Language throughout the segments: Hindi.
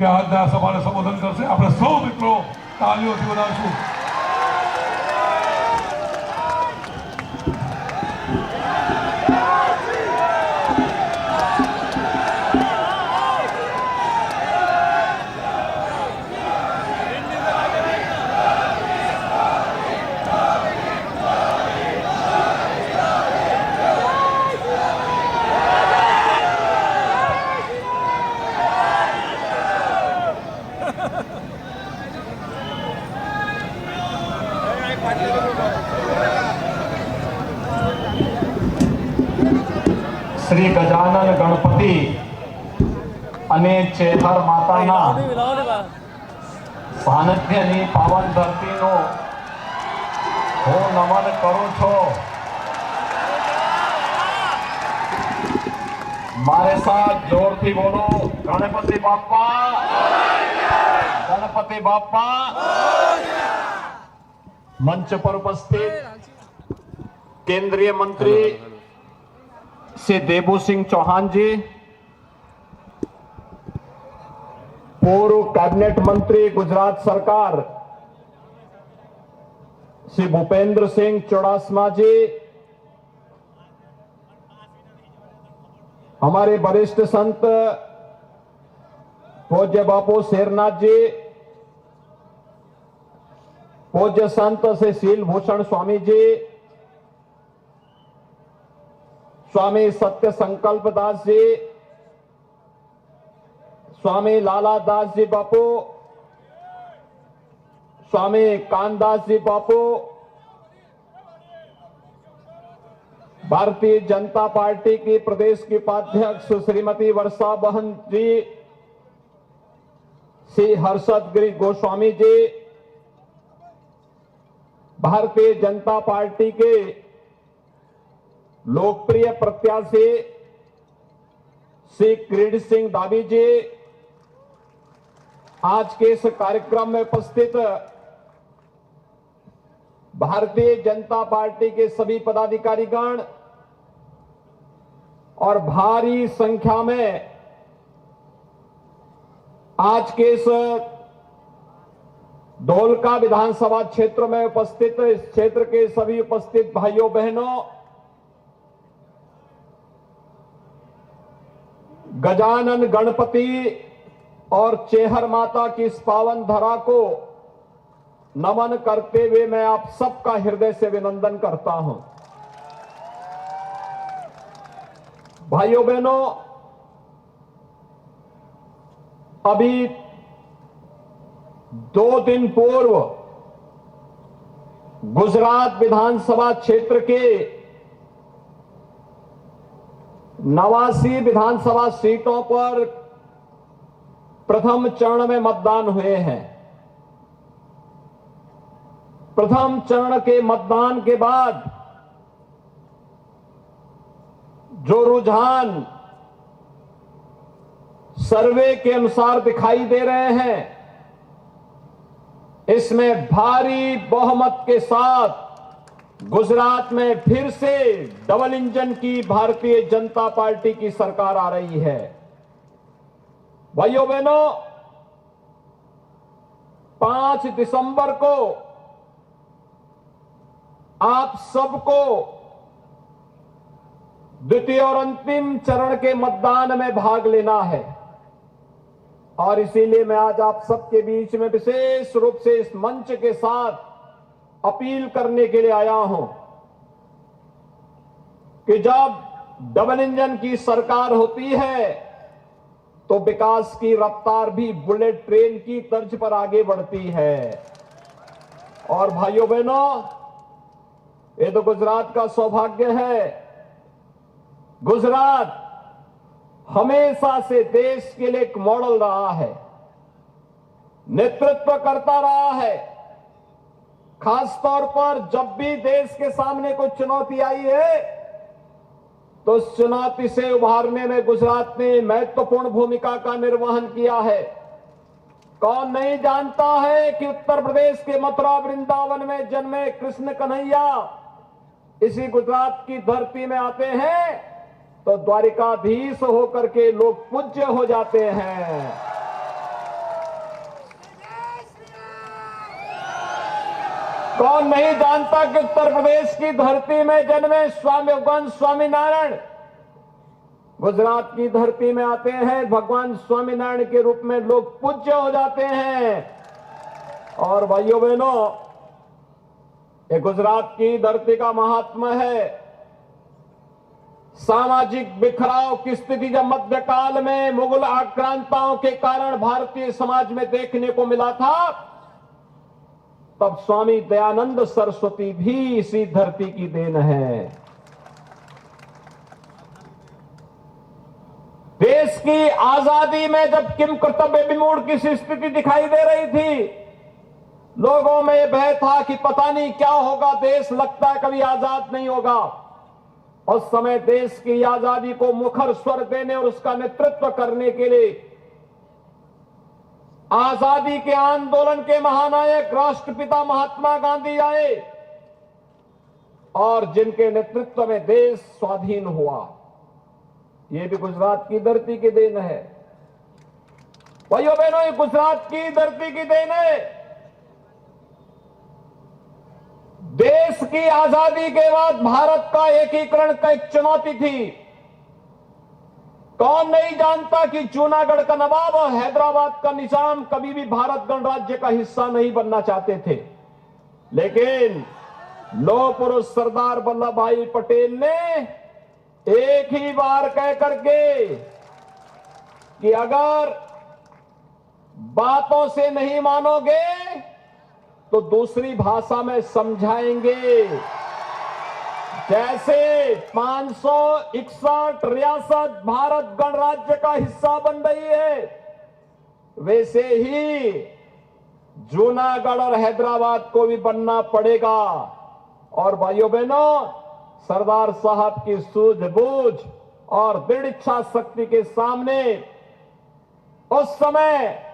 કે આજના સભાને સંબોધન કરશે. આપણે સૌ મિત્રો તાળીઓથી વધાવશું. श्री गजानन गणपति અને ચેહર માતાના સાનિધ્યની પાવન ધરતીનો હું નમન કરું છું. મારે સાથ જોરથી બોલો, ગણપતિ બાપ્પા, गणपति बाप्पा. मंच पर उपस्थित केंद्रीय मंत्री श्री देबू सिंह चौहान जी, पूर्व कैबिनेट मंत्री गुजरात सरकार श्री भूपेंद्र सिंह चौड़ासमा जी, हमारे वरिष्ठ संत पूज्य बापू शेरनाथ जी, पूज्य संत श्री शीलभूषण स्वामी जी, स्वामी सत्य संकल्प दास जी, स्वामी लाला दास जी बापू, स्वामी कानदास जी बापू, भारतीय जनता पार्टी की प्रदेश की उपाध्यक्ष श्रीमती वर्षा बहन जी, श्री हर्षद गिरी गोस्वामी जी, भारतीय जनता पार्टी के लोकप्रिय प्रत्याशी श्री किरीट सिंह दावी जी, आज के इस कार्यक्रम में उपस्थित भारतीय जनता पार्टी के सभी पदाधिकारीगण और भारी संख्या में आज के इस धोलका विधानसभा क्षेत्र में उपस्थित इस क्षेत्र के सभी उपस्थित भाइयों बहनों, गजानन गणपति और चेहर माता की इस पावन धरा को नमन करते हुए मैं आप सबका हृदय से अभिनंदन करता हूं. भाइयों बहनों, अभी 2 दिन पूर्व गुजरात विधानसभा क्षेत्र के 89 विधानसभा सीटों पर प्रथम चरण में मतदान हुए हैं. प्रथम चरण के मतदान के बाद जो रुझान सर्वे के अनुसार दिखाई दे रहे हैं, इसमें भारी बहुमत के साथ गुजरात में फिर से डबल इंजन की भारतीय जनता पार्टी की सरकार आ रही है. भाइयों बहनों, 5 दिसंबर को आप सबको द्वितीय और अंतिम चरण के मतदान में भाग लेना है और इसीलिए मैं आज आप सबके बीच में विशेष रूप से इस मंच के साथ अपील करने के लिए आया हूं कि जब डबल इंजन की सरकार होती है तो विकास की रफ्तार भी बुलेट ट्रेन की तर्ज पर आगे बढ़ती है. और भाइयों बहनों, ये तो गुजरात का सौभाग्य है. गुजरात हमेशा से देश के लिए एक मॉडल रहा है, नेतृत्व करता रहा है. खासतौर पर जब भी देश के सामने कोई चुनौती आई है तो उस चुनौती से उभारने में गुजरात ने महत्वपूर्ण भूमिका का निर्वहन किया है. कौन नहीं जानता है कि उत्तर प्रदेश के मथुरा वृंदावन में जन्मे कृष्ण कन्हैया इसी गुजरात की धरती में आते हैं तो द्वारिकाधीश होकर के लोग पूज्य हो जाते हैं. कौन नहीं जानता कि उत्तर प्रदेश की धरती में जन्मे स्वामी भगवान स्वामीनारायण गुजरात की धरती में आते हैं, भगवान स्वामीनारायण के रूप में लोग पूज्य हो जाते हैं। और भाइयों बहनों, ये गुजरात की धरती का महात्मा है। सामाजिक बिखराव की स्थिति जब मध्यकाल में मुगल आक्रांताओं के कारण भारतीय समाज में देखने को मिला था, तब स्वामी दयानंद सरस्वती भी इसी धरती की देन है। देश की आजादी में जब किम कर्तव्य विमूढ़ की स्थिति दिखाई दे रही थी, लोगों में यह भय था कि पता नहीं क्या होगा, देश लगता है कभी आजाद नहीं होगा। उस समय देश की आजादी को मुखर स्वर देने और उसका नेतृत्व करने के लिए आजादी के आंदोलन के महानायक राष्ट्रपिता महात्मा गांधी आए और जिनके नेतृत्व में देश स्वाधीन हुआ। यह भी गुजरात की धरती की देन है। भाइयों बहनों, ये गुजरात की धरती की देन है। देश की आजादी के बाद भारत का एकीकरण का एक चुनौती थी। कौन नहीं जानता कि जूनागढ़ का नवाब और हैदराबाद का निजाम कभी भी भारत गणराज्य का हिस्सा नहीं बनना चाहते थे, लेकिन लौह पुरुष सरदार वल्लभ भाई पटेल ने एक ही बार कह करके कि अगर बातों से नहीं मानोगे तो दूसरी भाषा में समझाएंगे। जैसे 561 रियासत भारत गणराज्य का हिस्सा बन रही है, वैसे ही जूनागढ़ और हैदराबाद को भी बनना पड़ेगा। और भाइयों बहनों, सरदार साहब की सूझबूझ और दृढ़ इच्छा शक्ति के सामने उस समय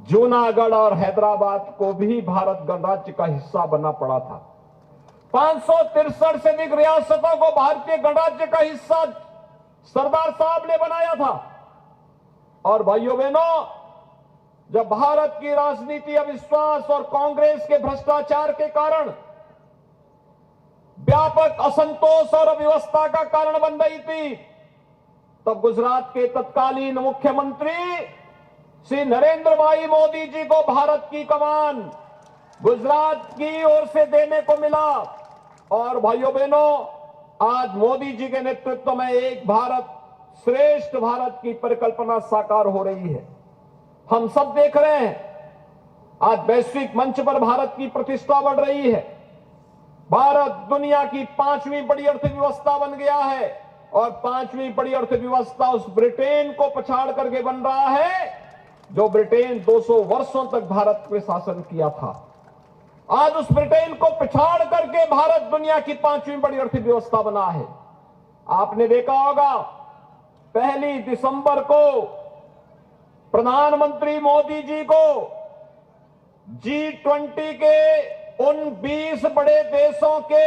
जूनागढ़ और हैदराबाद को भी भारत गणराज्य का हिस्सा बनना पड़ा था। 563 से अधिक रियासतों को भारतीय गणराज्य का हिस्सा सरदार साहब ने बनाया था। और भाइयों बहनों, जब भारत की राजनीति अविश्वास और कांग्रेस के भ्रष्टाचार के कारण व्यापक असंतोष और अव्यवस्था का कारण बन रही थी, तब गुजरात के तत्कालीन मुख्यमंत्री श्री नरेंद्र भाई मोदी जी को भारत की कमान गुजरात की ओर से देने को मिला। और भाइयों बहनों, आज मोदी जी के नेतृत्व में एक भारत श्रेष्ठ भारत की परिकल्पना साकार हो रही है। हम सब देख रहे हैं, आज वैश्विक मंच पर भारत की प्रतिष्ठा बढ़ रही है। भारत दुनिया की 5वीं बड़ी अर्थव्यवस्था बन गया है और 5वीं बड़ी अर्थव्यवस्था उस ब्रिटेन को पछाड़ करके बन रहा है जो ब्रिटेन 200 वर्षों तक भारत पे शासन किया था। आज उस ब्रिटेन को पिछाड़ करके भारत दुनिया की 5वीं बड़ी अर्थव्यवस्था बना है। आपने देखा होगा, 1 दिसंबर को प्रधानमंत्री मोदी जी को G20 के उन 20 बड़े देशों के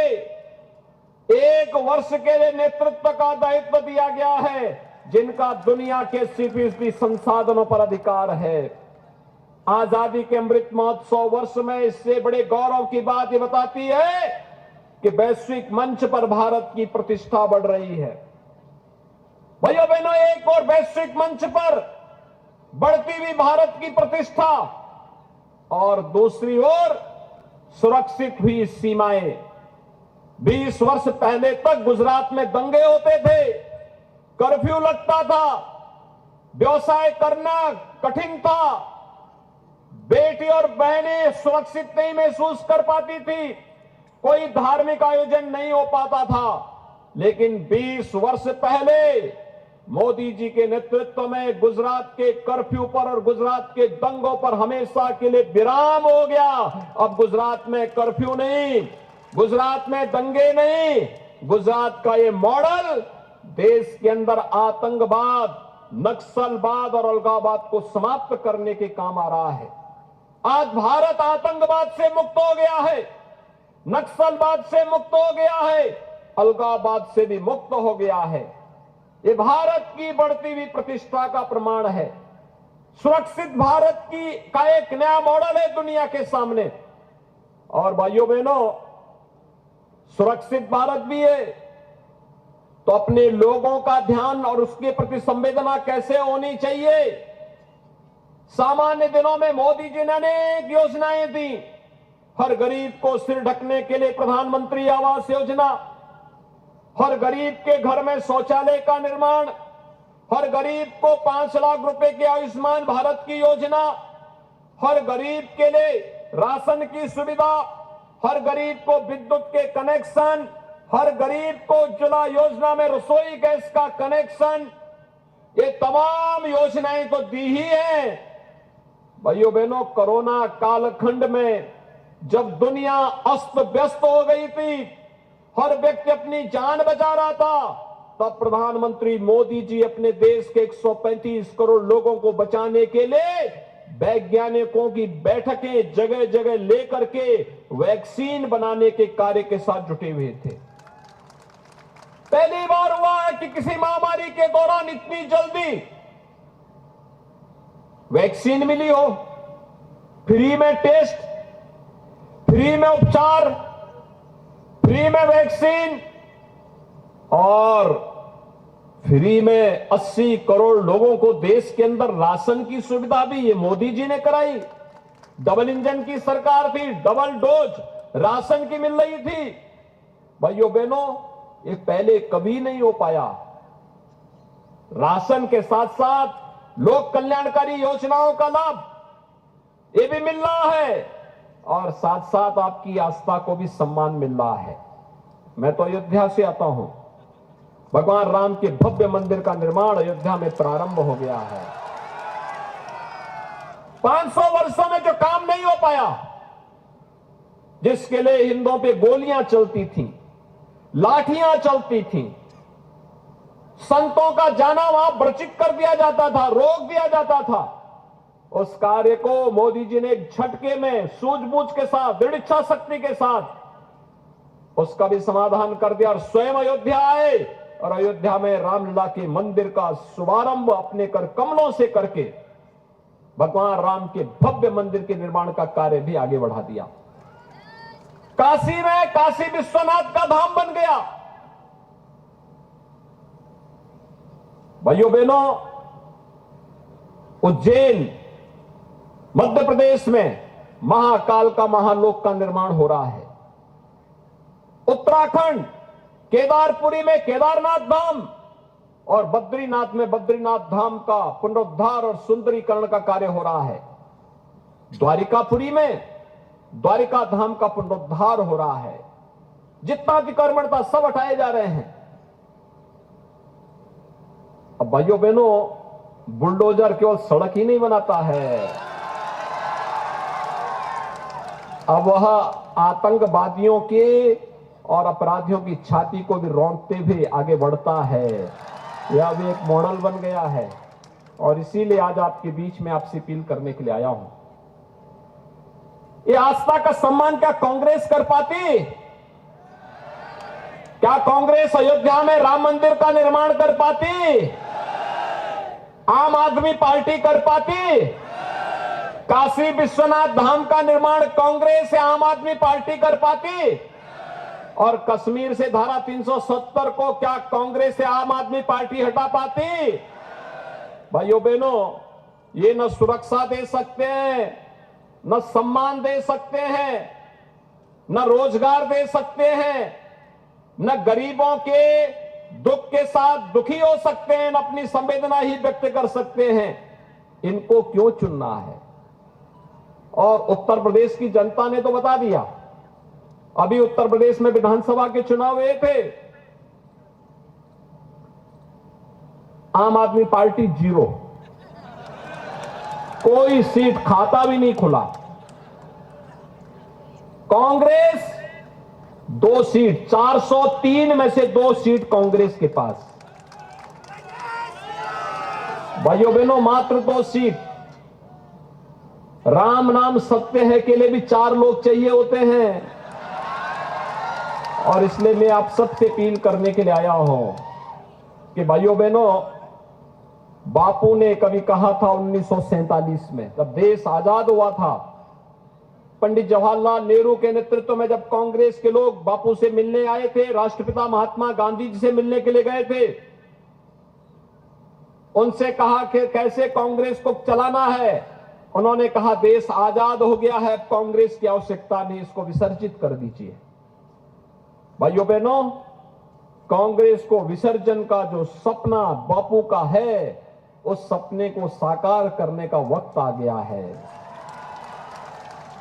एक वर्ष के लिए नेतृत्व का दायित्व दिया गया है, जिनका दुनिया के 80% संसाधनों पर अधिकार है। आजादी के अमृत महोत्सव वर्ष में इससे बड़े गौरव की बात ये बताती है कि वैश्विक मंच पर भारत की प्रतिष्ठा बढ़ रही है। भाइयों बहनों, एक और वैश्विक मंच पर बढ़ती हुई भारत की प्रतिष्ठा और दूसरी ओर सुरक्षित हुई सीमाएं। 20 वर्ष पहले तक गुजरात में दंगे होते थे, कर्फ्यू लगता था, व्यवसाय करना कठिन था, बेटी और बहनें सुरक्षित नहीं महसूस कर पाती थी, कोई धार्मिक आयोजन नहीं हो पाता था। लेकिन 20 वर्ष पहले मोदी जी के नेतृत्व में गुजरात के कर्फ्यू पर और गुजरात के दंगों पर हमेशा के लिए विराम हो गया। अब गुजरात में कर्फ्यू नहीं, गुजरात में दंगे नहीं, गुजरात का ये मॉडल देश के अंदर आतंकवाद, नक्सलवाद और अलगाववाद को समाप्त करने के काम आ रहा है। आज भारत आतंकवाद से मुक्त हो गया है, नक्सलवाद से मुक्त हो गया है, अलगाववाद से भी मुक्त हो गया है। ये भारत की बढ़ती हुई प्रतिष्ठा का प्रमाण है। सुरक्षित भारत का एक नया मॉडल है दुनिया के सामने। और भाइयों बहनों, सुरक्षित भारत भी है तो अपने लोगों का ध्यान और उसके प्रति संवेदना कैसे होनी चाहिए। सामान्य दिनों में मोदी जी ने अनेक योजनाएं दी। हर गरीब को सिर ढकने के लिए प्रधानमंत्री आवास योजना, हर गरीब के घर में शौचालय का निर्माण, हर गरीब को 5 लाख रुपए की आयुष्मान भारत की योजना, हर गरीब के लिए राशन की सुविधा, हर गरीब को विद्युत के कनेक्शन, हर गरीब को उज्ज्वला योजना में रसोई गैस का कनेक्शन, ये तमाम योजनाएं तो दी ही हैं। भाइयों बहनों, कोरोना कालखंड में जब दुनिया अस्त व्यस्त हो गई थी, हर व्यक्ति अपनी जान बचा रहा था, तब प्रधानमंत्री मोदी जी अपने देश के 135 करोड़ लोगों को बचाने के लिए वैज्ञानिकों की बैठकें जगह जगह लेकर के वैक्सीन बनाने के कार्य के साथ जुटे हुए थे। पहली बार हुआ है कि किसी महामारी के दौरान इतनी जल्दी वैक्सीन मिली हो, फ्री में टेस्ट, फ्री में उपचार, फ्री में वैक्सीन और फ्री में 80 करोड़ लोगों को देश के अंदर राशन की सुविधा भी ये मोदी जी ने कराई। डबल इंजन की सरकार थी, डबल डोज राशन की मिल रही थी। भाइयों बहनों, ये पहले कभी नहीं हो पाया। राशन के साथ साथ लोक कल्याणकारी योजनाओं का लाभ ये भी मिल रहा है और साथ साथ आपकी आस्था को भी सम्मान मिल रहा है। मैं तो अयोध्या से आता हूं। भगवान राम के भव्य मंदिर का निर्माण अयोध्या में प्रारंभ हो गया है। 500 वर्षों में जो काम नहीं हो पाया, जिसके लिए हिंदुओं पे गोलियां चलती थीं, लाठियां चलती थीं, संतों का जाना वहां वर्जित कर दिया जाता था, रोक दिया जाता था, उस कार्य को मोदी जी ने एक झटके में सूझबूझ के साथ, दृढ़ इच्छा शक्ति के साथ उसका भी समाधान कर दिया और स्वयं अयोध्या आए और अयोध्या में रामलला के मंदिर का शुभारंभ अपने कर कमलों से करके भगवान राम के भव्य मंदिर के निर्माण का कार्य भी आगे बढ़ा दिया। काशी में काशी विश्वनाथ का धाम बन गया। भाइयों बहनों, उज्जैन मध्य प्रदेश में महाकाल का महालोक का निर्माण हो रहा है। उत्तराखंड केदारपुरी में केदारनाथ धाम और बद्रीनाथ में बद्रीनाथ धाम का पुनरुद्धार और सुंदरीकरण का कार्य हो रहा है। द्वारिकापुरी में द्वारिका धाम का पुनरुद्धार हो रहा है। जितना अतिक्रमण था सब हटाए जा रहे हैं। अब भाइयों बहनों, बुलडोजर केवल सड़क ही नहीं बनाता है, अब वह आतंकवादियों के और अपराधियों की छाती को भी रौंदते हुए आगे बढ़ता है। यह भी एक मॉडल बन गया है और इसीलिए आज आपके बीच में आपसे अपील करने के लिए आया हूं। ये आस्था का सम्मान क्या कांग्रेस कर पाती? क्या कांग्रेस अयोध्या में राम मंदिर का निर्माण कर पाती? आम आदमी पार्टी कर पाती? काशी विश्वनाथ धाम का निर्माण कांग्रेस या आम आदमी पार्टी कर पाती? और कश्मीर से धारा 370 को क्या कांग्रेस या आम आदमी पार्टी हटा पाती? भाइयों बहनों, ये न सुरक्षा दे सकते हैं, न सम्मान दे सकते हैं, न रोजगार दे सकते हैं, न गरीबों के दुख के साथ दुखी हो सकते हैं, न अपनी संवेदना ही व्यक्त कर सकते हैं। इनको क्यों चुनना है? और उत्तर प्रदेश की जनता ने तो बता दिया। अभी उत्तर प्रदेश में विधानसभा के चुनाव हुए थे, आम आदमी पार्टी 0, कोई सीट खाता भी नहीं खुला। कांग्रेस 2 सीट, 403 में से 2 सीट कांग्रेस के पास। भाइयों बहनों, मात्र 2 सीट। राम नाम सत्य है के लिए भी 4 लोग चाहिए होते हैं और इसलिए मैं आप सबसे अपील करने के लिए आया हूं कि भाइयों बहनों, बापू ने कभी कहा था 1947 में, जब देश आजाद हुआ था, पंडित जवाहरलाल नेहरू के नेतृत्व में जब कांग्रेस के लोग बापू से मिलने आए थे, राष्ट्रपिता महात्मा गांधी जी से मिलने के लिए गए थे, उनसे कहा कि कैसे कांग्रेस को चलाना है। उन्होंने कहा देश आजाद हो गया है, कांग्रेस की आवश्यकता नहीं, इसको विसर्जित कर दीजिए। भाइयों बहनों, कांग्रेस को विसर्जन का जो सपना बापू का है, उस सपने को साकार करने का वक्त आ गया है।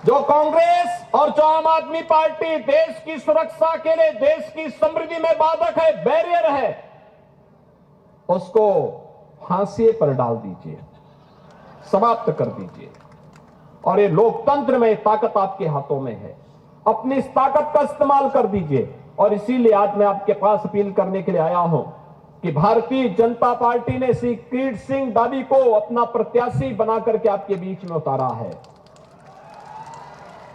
जो कांग्रेस और जो आम आदमी पार्टी देश की सुरक्षा के लिए, देश की समृद्धि में बाधक है, बैरियर है, उसको फांसी पर डाल दीजिए, समाप्त कर दीजिए। और ये लोकतंत्र में ताकत आपके हाथों में है, अपनी इस ताकत का इस्तेमाल कर दीजिए। और इसीलिए आज मैं आपके पास अपील करने के लिए आया हूं कि भारतीय जनता पार्टी ने श्री किरीट सिंह दावी को अपना प्रत्याशी बना करके आपके बीच में उतारा है।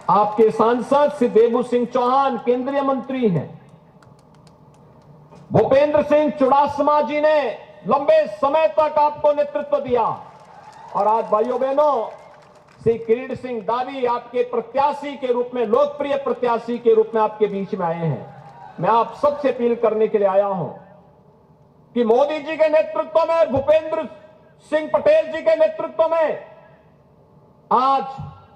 आपके सांसद श्री देबू सिंह चौहान केंद्रीय मंत्री हैं। भूपेंद्र सिंह चुड़ासमा जी ने लंबे समय तक आपको नेतृत्व दिया। और आज भाइयों बहनों, श्री किरीट सिंह दावी आपके प्रत्याशी के रूप में, लोकप्रिय प्रत्याशी के रूप में आपके बीच में आए हैं। मैं आप सबसे अपील करने के लिए आया हूं कि मोदी जी के नेतृत्व में, भूपेंद्र सिंह पटेल जी के नेतृत्व में आज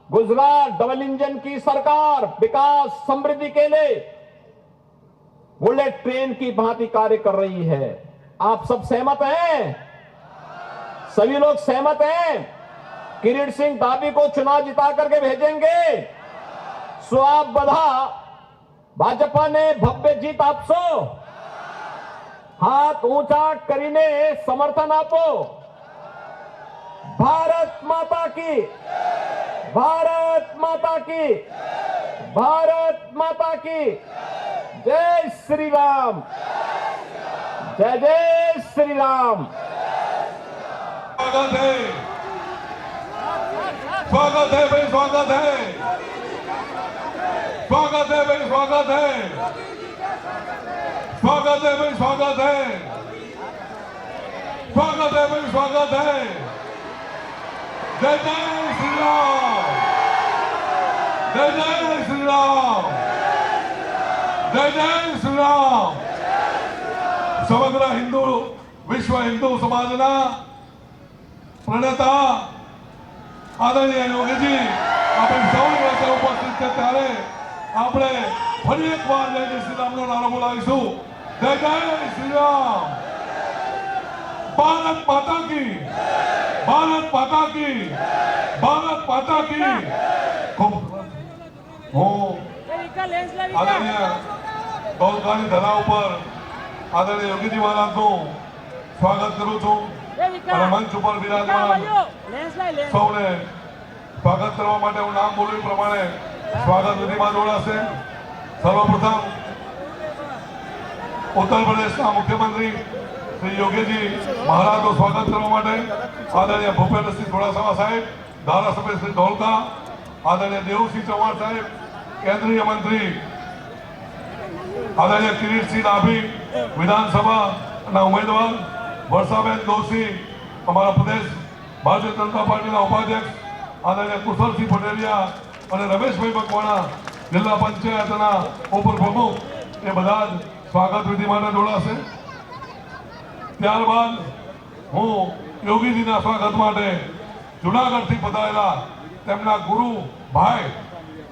गुजरात डबल इंजन की सरकार विकास समृद्धि के लिए बुलेट ट्रेन की भांति कार्य कर रही है। आप सब सहमत हैं? सभी लोग सहमत हैं? किरीट सिंह दावी को चुनाव जिता करके भेजेंगे। सो आप बधा भाजपा ने भव्य जीत आपसो, हाथ ऊंचा करीने समर्थन आपो। भारत माता की, भारत माता की, भारत माता की जय श्री राम, जय जय श्री राम। स्वागत है, स्वागत है भाई, स्वागत है, स्वागत है भाई, स्वागत है, स्वागत है भाई, स्वागत है, स्वागत है भाई, स्वागत है। जय जय श्री राम, जय जय श्री राम, जय जय श्री राम। समग्र हिंदू, विश्व हिंदू समाजना प्रणेता आदरणीय योगीजी આપણે સૌની વચ્ચે ઉપસ્થિત છે, ત્યારે આપણે ફરી એકવાર જય જય શ્રી રામનો નારો બોલાવીશું। જય જય શ્રી રામ। ભારત માતા की, ભારત માતા की, ભારત માતા की। ખૂબ હું આદરણીય ગૌરવની ધરા ઉપર આદરણીય યોગીજી મહારાજનું સ્વાગત કરું છું અને મંચ ઉપર વિરાજમાન સૌને સ્વાગત કરવા માટે હું નામ બોલ્યું પ્રમાણે સ્વાગત વિધિમાં જોડાશે। સર્વપ્રથમ ઉત્તર પ્રદેશના મુખ્યમંત્રી શ્રી યોગીજી મહારાજનું સ્વાગત કરવા માટે આદરણીય ભૂપેન્દ્રસિંહ ચુડાસમા સાહેબ, ધારાસભ્ય શ્રી ધોળકા, આદરણીય દેવુસિંહ ચૌહાણ સાહેબ, કેન્દ્રીય મંત્રી આદરણીય કિરીટસિંહ ડાભી, વિધાનસભાના ઉમેદવાર વર્ષાબેન દોશી, અમારા પ્રદેશ ભારતીય જનતા પાર્ટીના ઉપાધ્યક્ષ આદરણીય કુશલસિંહ પટેલિયા અને રમેશભાઈ મકવાણા, જિલ્લા પંચાયતના ઉપપ્રમુખ, એ બધા જ સ્વાગત વિધિ માટે જોડાશે। ત્યારબાદ હું યોગીજીના સ્વાગત માટે જુનાગઢથી પધારેલા તેમના ગુરુ ભાઈ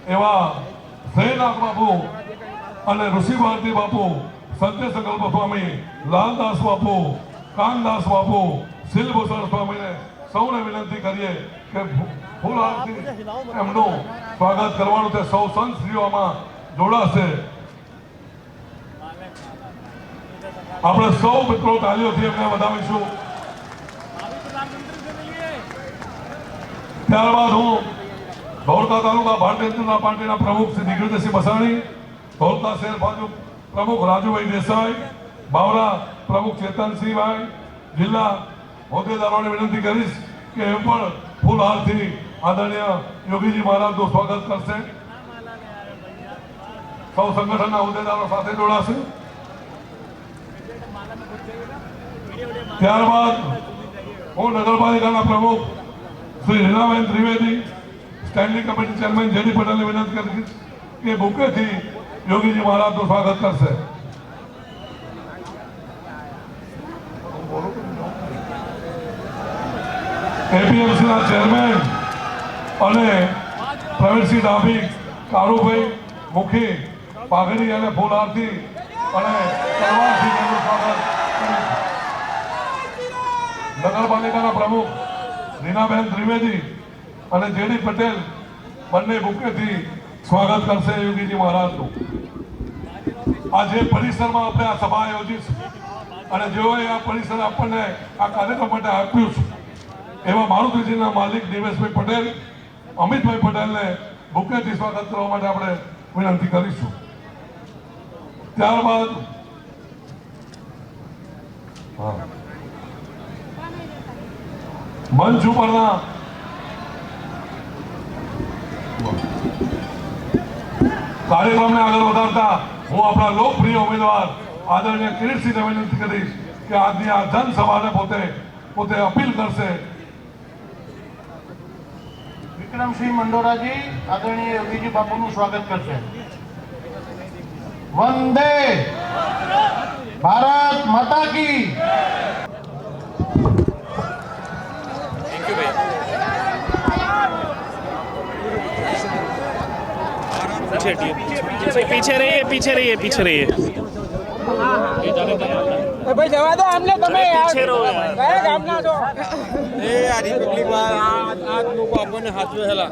એવા શ્રેયનાથ બાપુ અને ઋષિ ભારતી બાપુ, સત્ય સંકલ્પ સ્વામી, લાલદાસ બાપુ, કાનદાસ બાપુ, શીલભૂષણ સ્વામીને સૌને વિનંતી કરીએ કે ફૂલહારથી એમનું સ્વાગત કરવાનું છે। સૌ સંતશ્રીઓ આમાં જોડાશે। આપણે સૌ મિત્રો તાલીઓથી એમને વધાવીશું। ત્યારબાદ હું ધોળકા તાલુકા ભારતીય જનતા પાર્ટીના પ્રમુખ શ્રી દિગ્વિજયસિંહ મસાણી, ધોળકા શહેર ભાજપ પ્રમુખ રાજુભાઈ દેસાઈ, બાવરા પ્રમુખ ચેતનસિંહભાઈ, જિલ્લા હોદ્દેદારોને વિનંતી કરીશ કે એ પણ ફૂલહારથી આદરણીય યોગીજી મહારાજનું સ્વાગત કરશે। સૌ સંગઠનના હોદ્દેદારો સાથે જોડાશે। ત્યારબાદ હું નગરપાલિકાના પ્રમુખ Shri Reenaben Trivedi, standing committee chairman JD પટેલને વિનંતી કરી કે બુકેથી યોગીજી મહારાજનું સ્વાગત કરશે. એપીએમસીના ચેરમેન અને પ્રવીણસિંહ ડાભી, કારુભાઈ મુખી પાઘડી અને ફૂલહારથી અને તલવારથી તેમનું સ્વાગત કર્યું. નગરપાલિકાના પ્રમુખ રીનાબેન ત્રિવેદી અને જેડી પટેલ બંને બુકેથી સ્વાગત કરશે યોગીજી મહારાજનું. આજે પરિસરમાં આપણે આ સભા યોજીશું અને જેઓએ આ પરિસર આપણને આ કાર્યક્રમ માટે આપ્યું છે એવા મારુતિજીના માલિક દિવેશભાઈ પટેલ, અમિતભાઈ પટેલને બુકેથી સ્વાગત કરવા માટે આપણે વિનંતી કરીશું. ત્યારબાદ મંચ ઉપરના કાર્યક્રમને આગળ વધારતા હું આપણા લોકપ્રિય ઉમેદવાર આદરણીય કિરીટસિંહને વિનંતી કરીશ કે આજની આ જનસભાને પોતે અપીલ કરશે. વિક્રમસિંહ મંડોરાજી આદરણીય યોગીજી બાપુનું સ્વાગત કરશે. વંદે ભારત માતા કી. पीछे रहिए भाई जवा दो हमने तुम्हें यार पीछे रहो यार. कहे गामना जो એ આ રિપબ્લિકમાં આ લોકો આપણને હાથવે હેલા